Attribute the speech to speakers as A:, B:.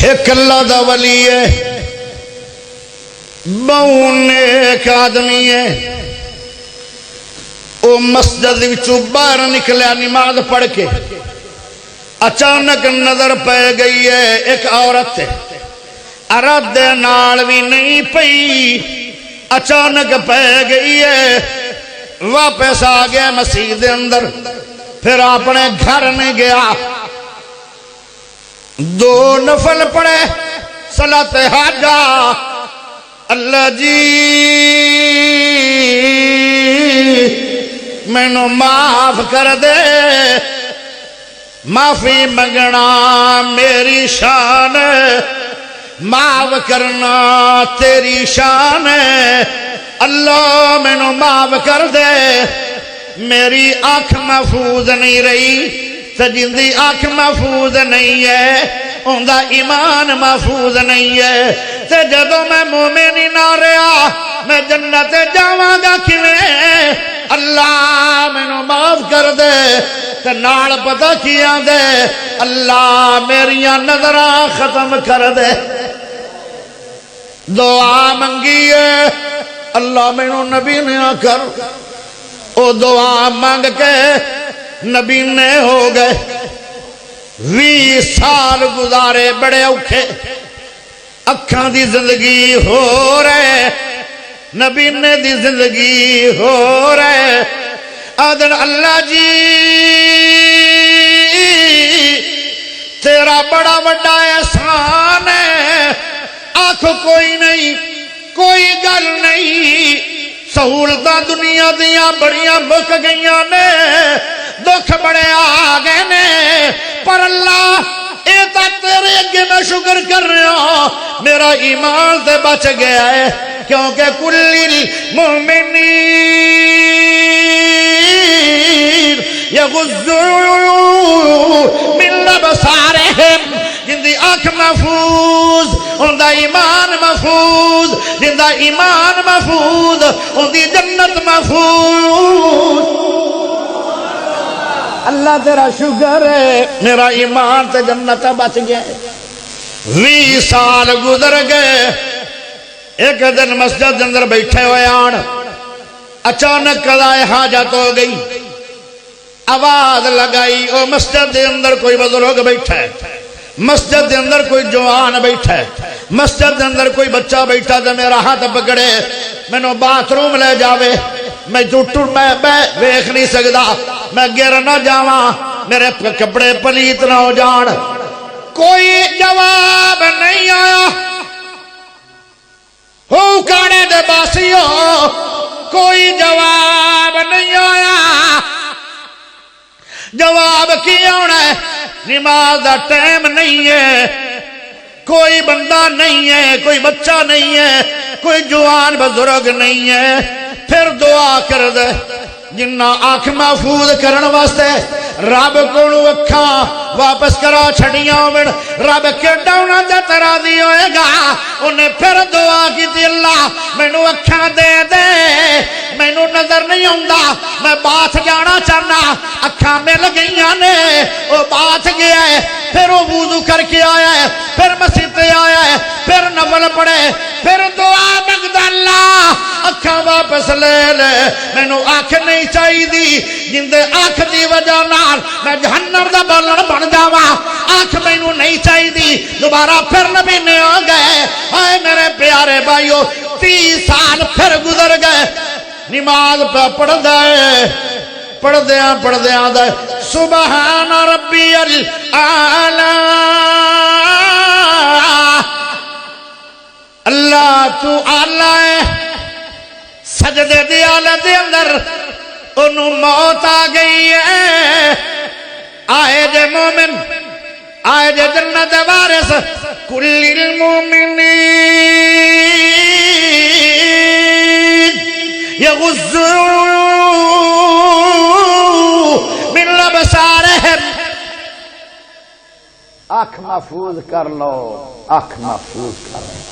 A: ایک اللہ دا ولی ہے، بہت نیک آدمی ہے، وہ مسجد وچوں باہر نکلیا نماز پڑھ کے، اچانک نظر پہ گئی ہے ایک عورت ارادے نال بھی نہیں پئی، اچانک پہ گئی ہے، واپس آ گیا مسجد اندر، پھر اپنے گھر میں گیا، 2 نفل پڑھے صلاۃ حاجہ، اللہ جی مینوں معاف کر دے، معافی منگنا میری شان ہے، معاف کرنا تیری شان ہے، اللہ مینوں معاف کر دے، میری آنکھ محفوظ نہیں رہی، تے جندی آنکھ محفوظ نہیں ہے اوندا ایمان محفوظ نہیں ہے، تے جدوں میں مومن ہی نہ رہا میں جنت جاواں گا کیویں؟ اللہ مینوں معاف کر دے، تے نال پتہ کیا دے، اللہ میریاں نظراں ختم کر دے، دعا منگی ہے، اللہ مینوں نبی نے کر، او دعا مانگ کے نبی نے ہو گئے، 20 سال گزارے بڑے اوکھے، اکھاں دی زندگی ہو رہے، نبی نے دی زندگی ہو رہے، آدن اللہ جی تیرا بڑا بڑا احسان ہے، آنکھ کوئی نہیں، کوئی گل نہیں، سہولتاں دنیا دیاں بڑیاں مک گئیاں نے، دکھ بڑے آ گئے نے، پر اللہ اے تا تیرے اگے میں شکر کر رہا ہوں میرا ایمان تے بچ گیا ہے، کیونکہ کل المؤمنین یغضوا من ابصارہم، جندی آنکھ محفوظ اوندا ایمان محفوظ، جندا ایمان محفوظ اندی جنت محفوظ، اللہ تیرا شکر ہے میرا ایمان تے جنت بچ گیا، 20 سال گزر گئے، ایک دن مسجد اندر بیٹھے ہوئے آن، اچانک قضائے حاجت ہو گئی، آواز لگائی، او مسجد دے اندر کوئی بزرگ بیٹھا ہے، مسجد دے اندر کوئی جوان بیٹھا ہے، مسجد دے اندر کوئی بچہ بیٹھا تے میرا ہاتھ پکڑے مینوں باتھ روم لے جاوے، میں ٹوٹ میں ویکھ نہیں سکدا، میں گر نہ جاواں، میرے کپڑے پلیت نہ ہو جان، کوئی جواب نہیں آیا، ہو کاڑے دے باسیو کوئی جواب نہیں آیا، جواب کی آنا ہے، نماز دا ٹائم نہیں ہے، کوئی بندہ نہیں ہے، کوئی بچہ نہیں ہے، کوئی جوان بزرگ نہیں ہے، پھر دعا کر دے، جنہ آنکھ محفوظ کرن واسطے رب کو اکھاں واپس کرا چھڑیاں ہوئن، رب کیڈا انہاں تے راضی ہوئے گا، انہیں پھر دعا کی تھی، اللہ مینوں اکھاں دے دے، مینوں نظر نہیں ہوندا، میں باتھ جانا چاہنا، اکھاں مل گئیاں نے، وہ باتھ گیا ہے، پھر وہ وضو کر کے آیا ہے، پھر مسجد تے آیا ہے، پھر نفل پڑھے، پھر دعا منگدا، اللہ اکھاں واپس لے لے، مینوں آنکھ نہیں چاہی دی، جندے آنکھ دی وجہ نال میں جہنم دا بالن بن جاواں، آنکھ مینوں نہیں چاہی دی، دوبارہ پھر نبی نے آ گئے، ہائے میرے پیارے بھائیو، 30 سال پھر گزر گئے، نماز پہ پڑھ دے، پڑھ دیاں دے، سبحان ربی الاعلی، اللہ تو اعلی ہے، سجدے دی حالت دے اندر انہوں موت آ گئی ہے، آئے جے مومن، آئے جے جنت وارث، کل المومنین یغضوا من ابصارہم، آنکھ محفوظ کر لو، آنکھ محفوظ کر لو،